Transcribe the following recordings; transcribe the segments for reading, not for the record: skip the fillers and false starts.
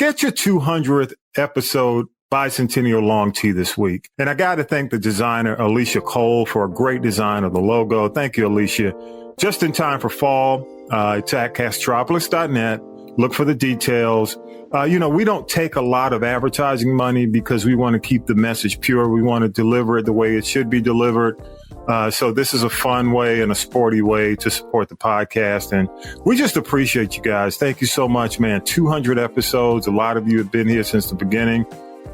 get your 200th episode bicentennial long tee this week. And I got to thank the designer, Alicia Cole, for a great design of the logo. Thank you, Alicia. Just in time for fall. It's at castropolis.net. Look for the details. We don't take a lot of advertising money because we want to keep the message pure. We want to deliver it the way it should be delivered. So this is a fun way and a sporty way to support the podcast. And we just appreciate you guys. Thank you so much, man. 200 episodes. A lot of you have been here since the beginning.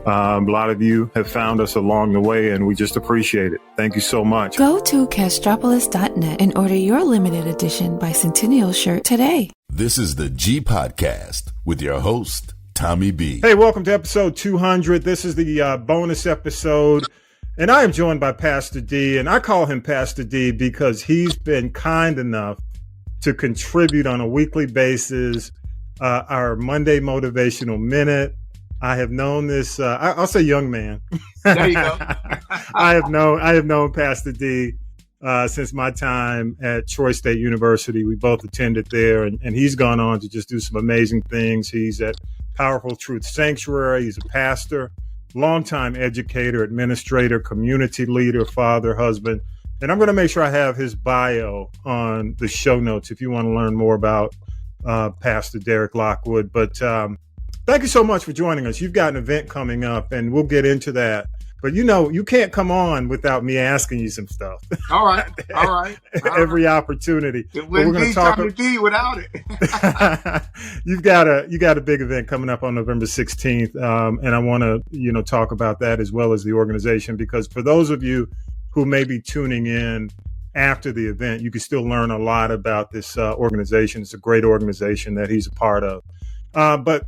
A lot of you have found us along the way, and we just appreciate it. Thank you so much. Go to castropolis.net and order your limited edition bicentennial shirt today. This is the G Podcast with your host, Tommy B. Hey, welcome to episode 200. This is the bonus episode, and I am joined by Pastor D, and I call him Pastor D because he's been kind enough to contribute on a weekly basis our Monday Motivational Minute. I have known this, I'll say young man. There you go. I have known Pastor D since my time at Troy State University. We both attended there, and he's gone on to just do some amazing things. He's at Powerful Truth Sanctuary. He's a pastor, longtime educator, administrator, community leader, father, husband. And I'm going to make sure I have his bio on the show notes if you want to learn more about Pastor Derrick Lockwood. But thank you so much for joining us. You've got an event coming up, and we'll get into that. But you can't come on without me asking you some stuff. All right. Every opportunity. It wouldn't be Tommy D without it. You got a big event coming up on November 16th, and I want to talk about that as well as the organization, because for those of you who may be tuning in after the event, you can still learn a lot about this organization. It's a great organization that he's a part of. But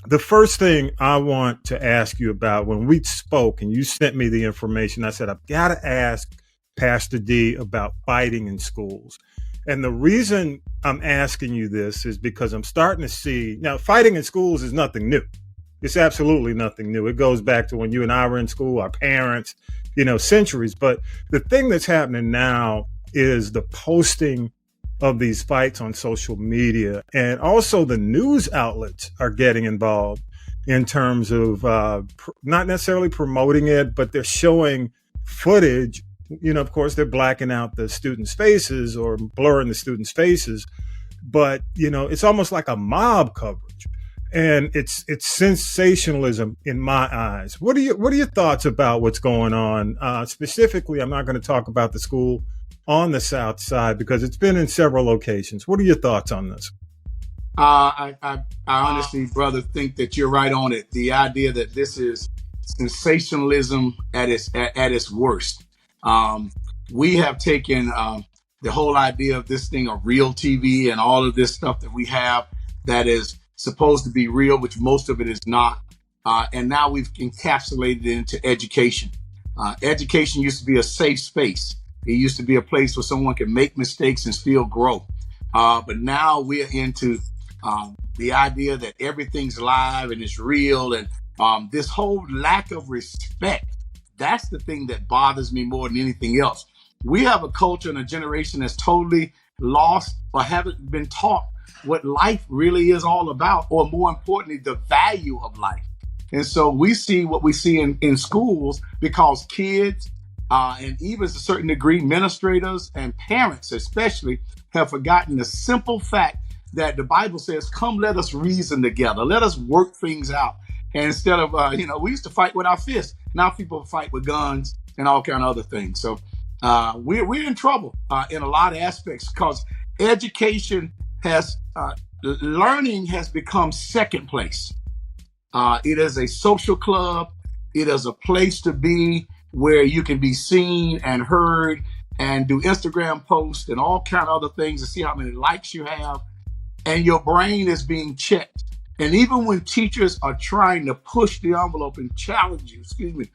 the first thing I want to ask you about, when we spoke and you sent me the information, I said, I've got to ask Pastor D about fighting in schools. And the reason I'm asking you this is because I'm starting to see, now fighting in schools is nothing new. It's absolutely nothing new. It goes back to when you and I were in school, our parents, centuries. But the thing that's happening now is the posting of these fights on social media, and also the news outlets are getting involved in terms of not necessarily promoting it, but they're showing footage. Of course, they're blacking out the students' faces or blurring the students' faces, but it's almost like a mob coverage, and it's sensationalism in my eyes. What are your thoughts about what's going on? Specifically, I'm not going to talk about the school on the South Side because it's been in several locations. What are your thoughts on this? I honestly, brother, think that you're right on it. The idea that this is sensationalism at its worst. We have taken the whole idea of this thing of real TV and all of this stuff that we have that is supposed to be real, which most of it is not. And now we've encapsulated it into education. Education used to be a safe space. It used to be a place where someone can make mistakes and still grow. But now we're into the idea that everything's live and it's real. And this whole lack of respect, that's the thing that bothers me more than anything else. We have a culture and a generation that's totally lost or haven't been taught what life really is all about, or more importantly, the value of life. And so we see what we see in schools because kids, and even to a certain degree, administrators and parents especially have forgotten the simple fact that the Bible says, come, let us reason together. Let us work things out. And instead of, we used to fight with our fists. Now people fight with guns and all kind of other things. So we're in trouble in a lot of aspects because education learning has become second place. It is a social club. It is a place to be where you can be seen and heard and do Instagram posts and all kind of other things to see how many likes you have. And your brain is being checked. And even when teachers are trying to push the envelope and challenge you,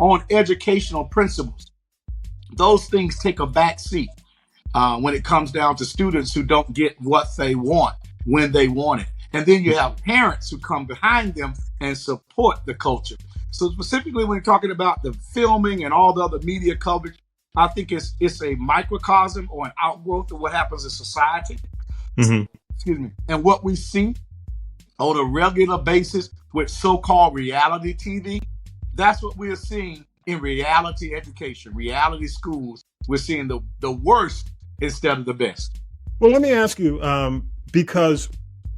on educational principles, those things take a back seat when it comes down to students who don't get what they want when they want it. And then you have parents who come behind them and support the culture. So specifically when you're talking about the filming and all the other media coverage, I think it's a microcosm or an outgrowth of what happens in society. Mm-hmm. And what we see on a regular basis with so-called reality TV. That's what we're seeing in reality education, reality schools. We're seeing the worst instead of the best. Well, let me ask you, because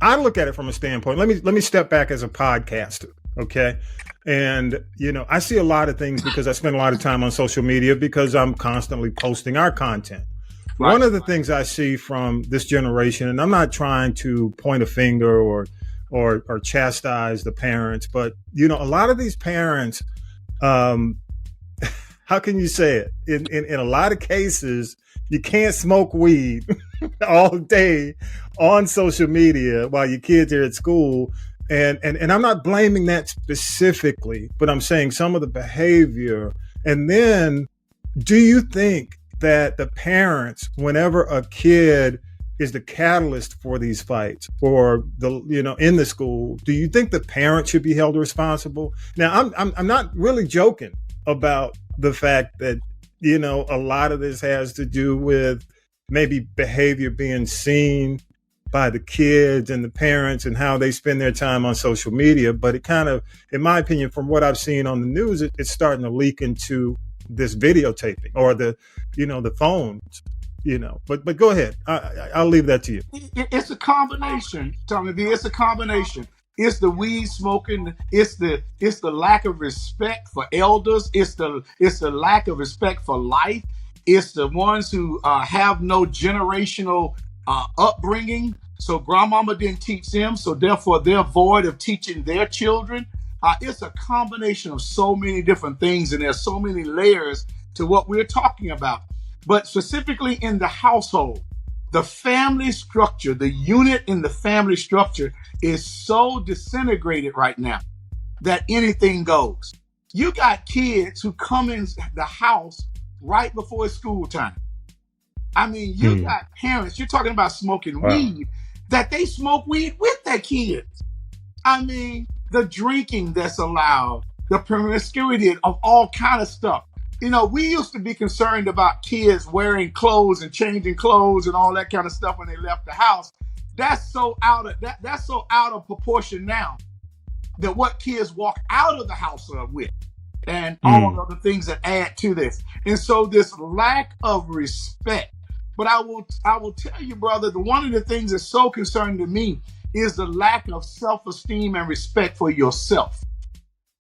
I look at it from a standpoint. Let me step back as a podcaster, okay? And I see a lot of things because I spend a lot of time on social media because I'm constantly posting our content. Right. One of the things I see from this generation, and I'm not trying to point a finger or chastise the parents, but a lot of these parents, how can you say it? In a lot of cases, you can't smoke weed all day on social media while your kids are at school. And I'm not blaming that specifically, but I'm saying some of the behavior. And then do you think that the parents, whenever a kid is the catalyst for these fights or in the school, do you think the parent should be held responsible? Now, I'm not really joking about the fact that, a lot of this has to do with maybe behavior being seen by the kids and the parents and how they spend their time on social media. But it kind of, in my opinion, from what I've seen on the news, it's starting to leak into this videotaping or the phones, but go ahead. I'll leave that to you. It's a combination, Tommy B. It's a combination. It's the weed smoking. It's the lack of respect for elders. It's the lack of respect for life. It's the ones who have no generational upbringing. So grandmama didn't teach them. So therefore they're void of teaching their children. It's a combination of so many different things, and there's so many layers to what we're talking about. But specifically in the household, the family structure, the unit in the family structure is so disintegrated right now that anything goes. You got kids who come in the house right before it's school time. I mean, you got parents, you're talking about smoking weed, that they smoke weed with their kids. I mean, the drinking that's allowed, the promiscuity of all kind of stuff. We used to be concerned about kids wearing clothes and changing clothes and all that kind of stuff when they left the house. That's so out of proportion now that what kids walk out of the house with and all of the things that add to this. And so this lack of respect. But I will tell you, brother, one of the things that's so concerning to me is the lack of self-esteem and respect for yourself.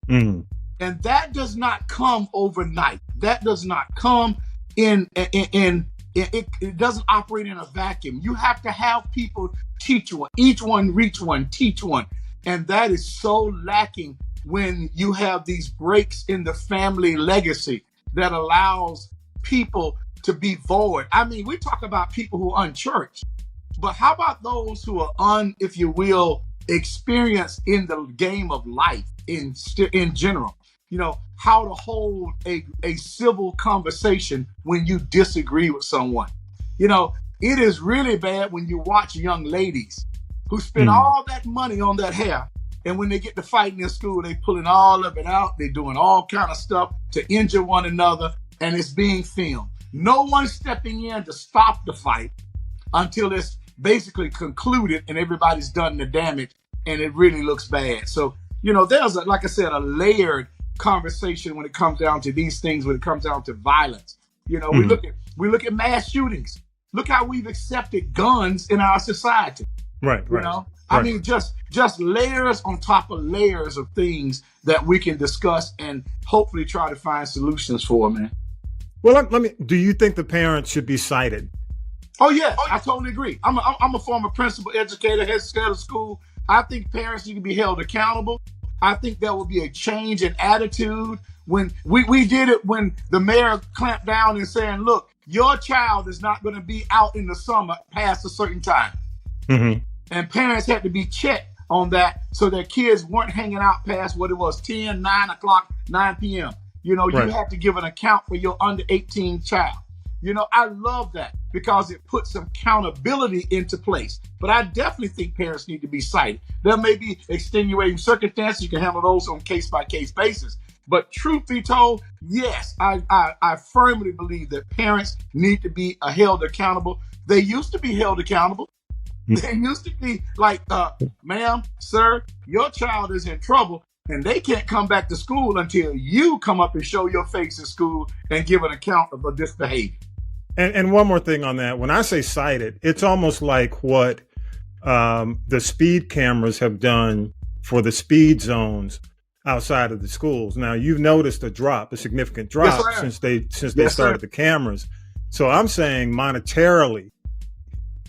And that does not come overnight. That does not come it doesn't operate in a vacuum. You have to have people teach one, each one reach one, teach one. And that is so lacking when you have these breaks in the family legacy that allows people to be void. I mean, we talk about people who are unchurched, but how about those who are if you will, experienced in the game of life in general? How to hold a civil conversation when you disagree with someone. It is really bad when you watch young ladies who spend all that money on that hair, and when they get to fighting in school, they pulling all of it out. They're doing all kind of stuff to injure one another, and it's being filmed. No one's stepping in to stop the fight until it's basically concluded and everybody's done the damage, and it really looks bad. So, there's, like I said, a layered conversation when it comes down to these things, when it comes down to violence. We look at mass shootings. Look how we've accepted guns in our society. Right. I mean, just layers on top of layers of things that we can discuss and hopefully try to find solutions for, man. Well, do you think the parents should be cited? Oh, yeah, I totally agree. I'm a former principal, educator, head of school. I think parents need to be held accountable. I think there will be a change in attitude when we did it when the mayor clamped down and saying, look, your child is not going to be out in the summer past a certain time. And parents had to be checked on that so that kids weren't hanging out past what it was, 10, 9 o'clock, 9 p.m. You have to give an account for your under 18 child. I love that because it puts some accountability into place. But I definitely think parents need to be cited. There may be extenuating circumstances. You can handle those on case-by-case basis. But truth be told, yes, I firmly believe that parents need to be held accountable. They used to be held accountable. There used to be like, ma'am, sir, your child is in trouble, and they can't come back to school until you come up and show your face in school and give an account of this behavior. And one more thing on that. When I say cited, it's almost like what the speed cameras have done for the speed zones outside of the schools. Now, you've noticed a significant drop since they started the cameras. So I'm saying monetarily,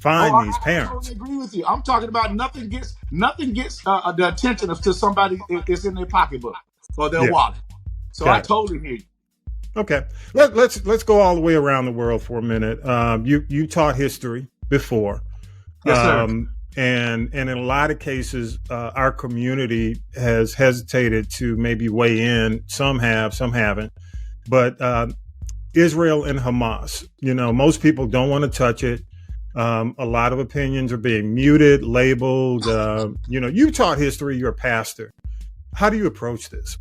find these parents. I totally agree with you. I'm talking about nothing gets the attention of to somebody is in their pocketbook or their wallet. So I totally hear you. Okay, let's go all the way around the world for a minute. You taught history before, yes, sir. And in a lot of cases, our community has hesitated to maybe weigh in. Some have, some haven't. But Israel and Hamas, most people don't want to touch it. A lot of opinions are being muted, labeled. You taught history. You're a pastor. How do you approach this?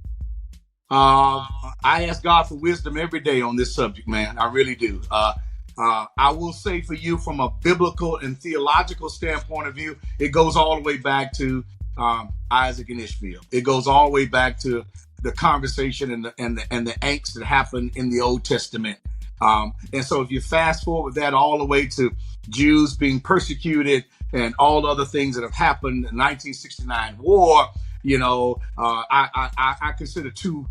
I ask God for wisdom every day on this subject, man. I really do. I will say for you, from a biblical and theological standpoint of view, it goes all the way back to Isaac and Ishmael. It goes all the way back to the conversation and the angst that happened in the Old Testament. And so if you fast forward that all the way to Jews being persecuted and all other things that have happened, the 1969 war, I consider two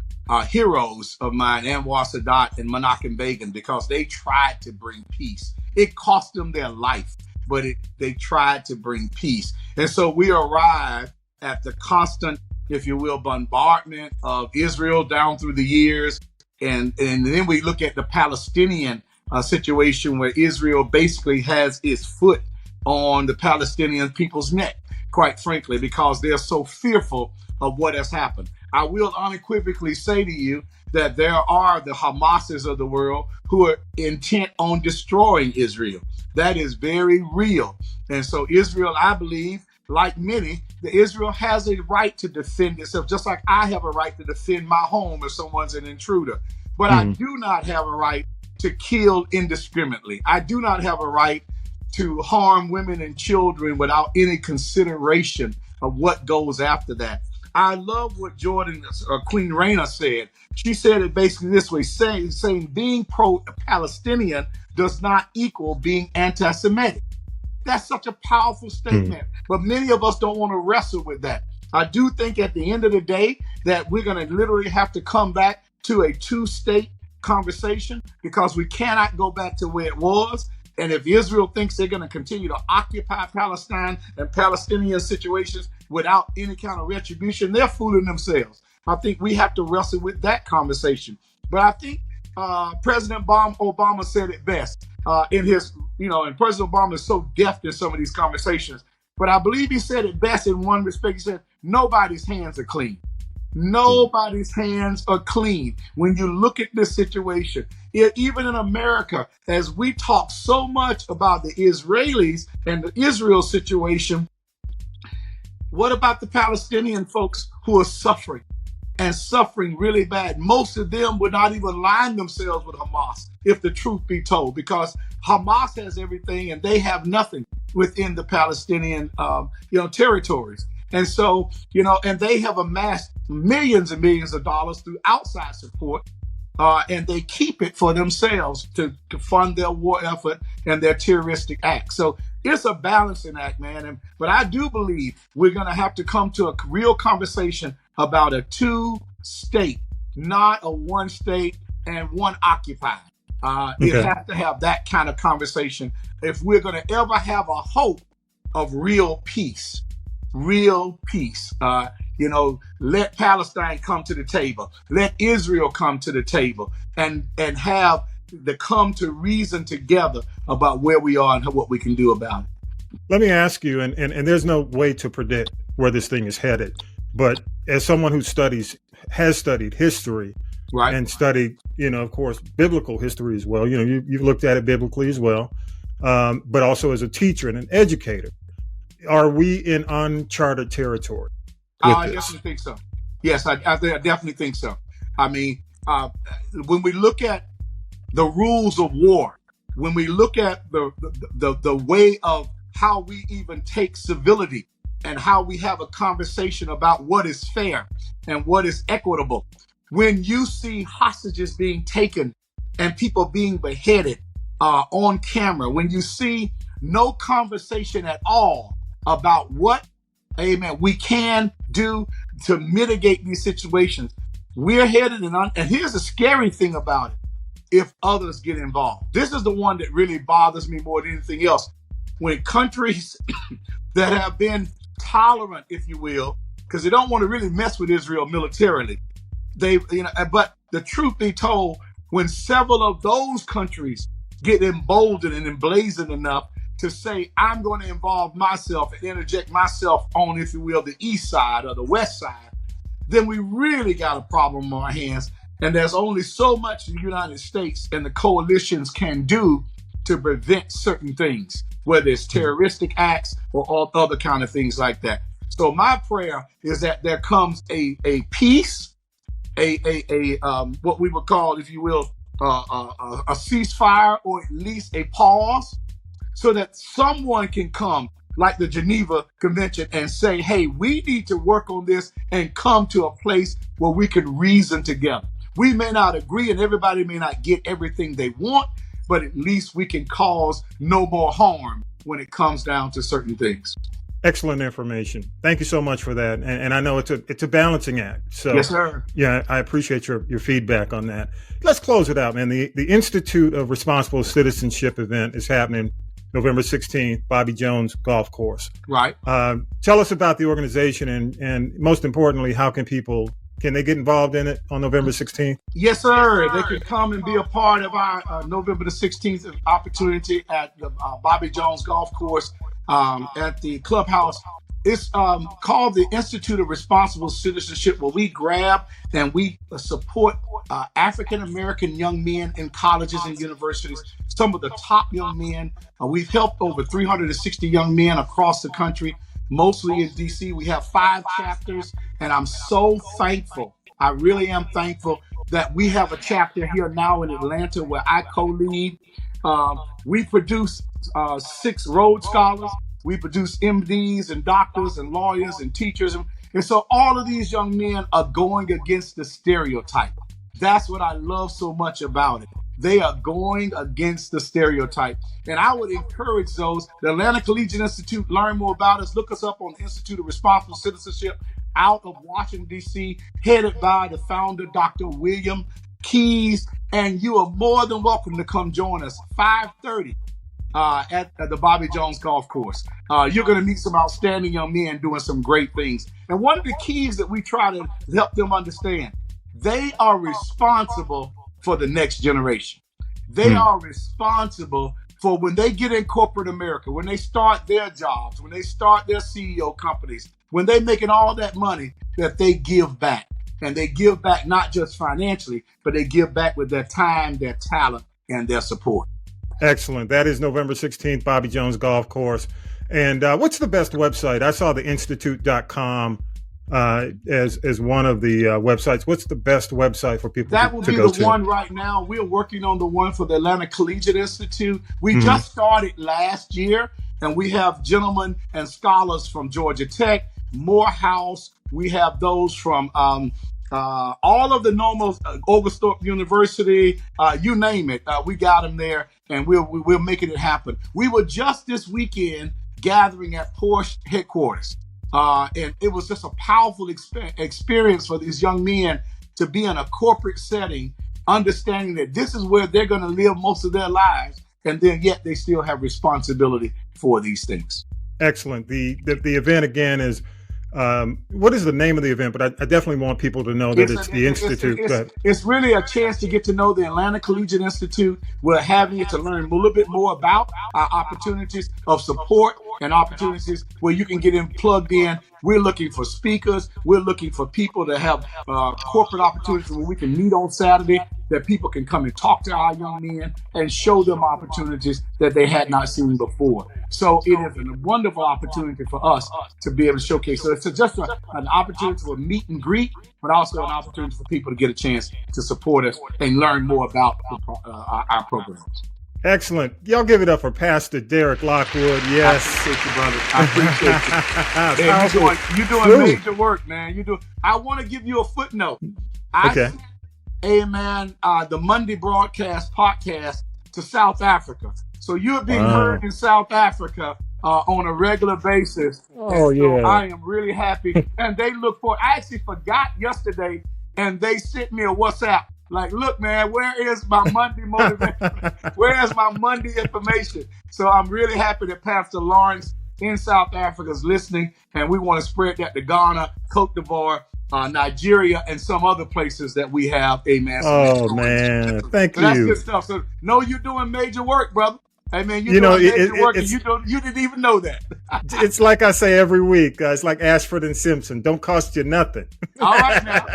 heroes of mine, Anwar Sadat and Menachem Begin, because they tried to bring peace. It cost them their life, but they tried to bring peace. And so we arrive at the constant, if you will, bombardment of Israel down through the years. And then we look at the Palestinian situation where Israel basically has its foot on the Palestinian people's neck, quite frankly, because they're so fearful of what has happened. I will unequivocally say to you that there are the Hamases of the world who are intent on destroying Israel. That is very real. And so Israel, I believe, like many, Israel has a right to defend itself, just like I have a right to defend my home if someone's an intruder. But I do not have a right to kill indiscriminately. I do not have a right to harm women and children without any consideration of what goes after that. I love what Queen Raina said. She said it basically this way, saying being pro-Palestinian does not equal being anti-Semitic. That's such a powerful statement, but many of us don't want to wrestle with that. I do think at the end of the day that we're going to literally have to come back to a two-state conversation, because we cannot go back to where it was. And if Israel thinks they're going to continue to occupy Palestine and Palestinian situations without any kind of retribution, they're fooling themselves. I think we have to wrestle with that conversation. But I think President Obama said it best in his, and President Obama is so deft in some of these conversations. But I believe he said it best in one respect. He said, nobody's hands are clean. Nobody's hands are clean when you look at this situation. Even in America, as we talk so much about the Israelis and the Israel situation, what about the Palestinian folks who are suffering and suffering really bad? Most of them would not even align themselves with Hamas, if the truth be told, because Hamas has everything and they have nothing within the Palestinian, territories. And so, and they have amassed millions and millions of dollars through outside support, and they keep it for themselves to fund their war effort and their terroristic acts. So it's a balancing act, man. But I do believe we're going to have to come to a real conversation about a two-state, not a one-state and one occupied. It has to have that kind of conversation if we're going to ever have a hope of real peace. Real peace. Let Palestine come to the table. Let Israel come to the table and have the come to reason together about where we are and what we can do about it. Let me ask you, and there's no way to predict where this thing is headed, but as someone who has studied history, right, and studied, of course, biblical history as well, you've looked at it biblically as well, but also as a teacher and an educator. Are we in uncharted territory? I definitely think so. Yes, I definitely think so. I mean, when we look at the rules of war, when we look at the way of how we even take civility and how we have a conversation about what is fair and what is equitable. When you see hostages being taken and people being beheaded on camera, when you see no conversation at all about what, amen, we can do to mitigate these situations, we're headed and here's the scary thing about it. If others get involved, this is the one that really bothers me more than anything else. When countries that have been tolerant, if you will, because they don't want to really mess with Israel militarily, but the truth be told, when several of those countries get emboldened and emblazoned enough to say, I'm going to involve myself and interject myself on, if you will, the east side or the west side, then we really got a problem on our hands. And there's only so much the United States and the coalitions can do to prevent certain things, whether it's terroristic acts or all other kind of things like that. So my prayer is that there comes a peace, what we would call, if you will, a ceasefire, or at least a pause, so that someone can come, like the Geneva Convention, and say, hey, we need to work on this and come to a place where we can reason together. We may not agree and everybody may not get everything they want, but at least we can cause no more harm when it comes down to certain things. Excellent information. Thank you so much for that. And I know it's a balancing act. So yes, sir. Yeah, I appreciate your feedback on that. Let's close it out, man. The Institute of Responsible Citizenship event is happening November 16th, Bobby Jones Golf Course. Right. Tell us about the organization and most importantly, how can they get involved in it on November 16th? Yes, sir. They can come and be a part of our November the 16th opportunity at the Bobby Jones Golf Course at the clubhouse. It's called the Institute of Responsible Citizenship, where we grab and we support African-American young men in colleges and universities, some of the top young men. We've helped over 360 young men across the country, mostly in DC. We have 5 chapters, and I'm so thankful. I really am thankful that we have a chapter here now in Atlanta where I co-lead. We produce 6 Rhodes Scholars. We produce MDs and doctors and lawyers and teachers. And so all of these young men are going against the stereotype. That's what I love so much about it. They are going against the stereotype. And I would encourage those, the Atlanta Collegiate Institute, learn more about us. Look us up on the Institute of Responsible Citizenship out of Washington, D.C., headed by the founder, Dr. William Keys. And you are more than welcome to come join us, 5:30 at the Bobby Jones Golf Course. You're going to meet some outstanding young men doing some great things. And one of the keys that we try to help them understand, they are responsible for the next generation. They are responsible for when they get in corporate America, when they start their jobs, when they start their CEO companies, when they're making all that money, that they give back. And they give back not just financially, but they give back with their time, their talent, and their support. Excellent. That is November 16th, Bobby Jones Golf Course. And what's the best website? I saw the institute.com as one of the websites. What's the best website for people to go to? That will be the one right now. We're working on the one for the Atlanta Collegiate Institute. We just started last year, and we have gentlemen and scholars from Georgia Tech, Morehouse. We have those from all of the normal Oglethorpe University, you name it. We got them there, and we're making it happen. We were just this weekend gathering at Porsche headquarters. And it was just a powerful experience for these young men to be in a corporate setting, understanding that this is where they're going to live most of their lives, and then yet they still have responsibility for these things. Excellent. The event again is, what is the name of the event? But I definitely want people to know that it's the Institute. It's really a chance to get to know the Atlanta Collegiate Institute. We're having it to learn a little bit more about our opportunities of support and opportunities where you can get plugged in. We're looking for speakers. We're looking for people to have corporate opportunities where we can meet on Saturday, that people can come and talk to our young men and show them opportunities that they had not seen before. So it is a wonderful opportunity for us to be able to showcase. So it's just an opportunity for meet and greet, but also an opportunity for people to get a chance to support us and learn more about our programs. Excellent. Y'all give it up for Pastor Derrick Lockwood. Yes. I appreciate you, brother. I appreciate you. Man, you're doing major work, man. I want to give you a footnote. Okay. Amen. The Monday broadcast podcast to South Africa. So you're being heard in South Africa on a regular basis. Oh, so yeah. I am really happy. And they look for, I actually forgot yesterday, and they sent me a WhatsApp. Like, look, man, where is my Monday motivation? Where is my Monday information? So I'm really happy that Pastor Lawrence in South Africa is listening, and we want to spread that to Ghana, Cote d'Ivoire, Nigeria, and some other places that we have. Amen. Oh, man. Thank you. That's good stuff. So, you're doing major work, brother. Hey, man, you're doing major work, and you didn't even know that. It's like I say every week. It's like Ashford and Simpson. Don't cost you nothing. All right, now.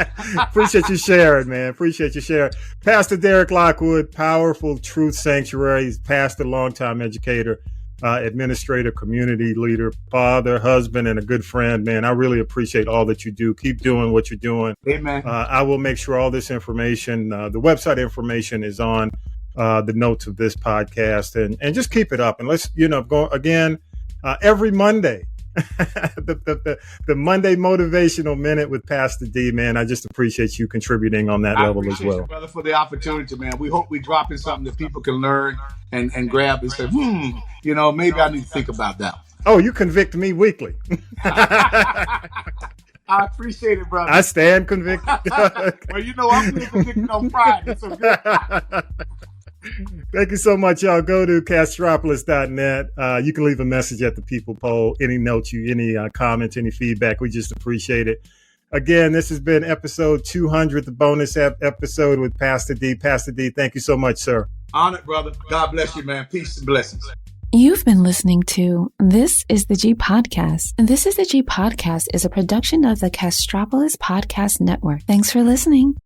Appreciate you sharing, man. Appreciate you sharing. Pastor Derrick Lockwood, Powerful Truth Sanctuary. He's pastor, longtime educator, administrator, community leader, father, husband, and a good friend, man. I really appreciate all that you do. Keep doing what you're doing. Amen. I will make sure all this information, the website information is on the notes of this podcast, and just keep it up. And let's, go again every Monday, the Monday Motivational Minute with Pastor D, man. I just appreciate you contributing on that level as well. You, brother, for the opportunity, man. We hope we drop in something that people can learn and grab and say, maybe I need to think about that. Oh, you convict me weekly. I appreciate it, brother. I stand convicted. Well, I'm being convicted on Friday. So good. Thank you so much, y'all. Go to Castropolis.net. You can leave a message at the People Poll. Any notes, any comments, any feedback. We just appreciate it. Again, this has been episode 200, the bonus episode with Pastor D. Pastor D, thank you so much, sir. Honored, brother. God bless you, man. Peace and blessings. You've been listening to This is the G Podcast. This is the G Podcast is a production of the Castropolis Podcast Network. Thanks for listening.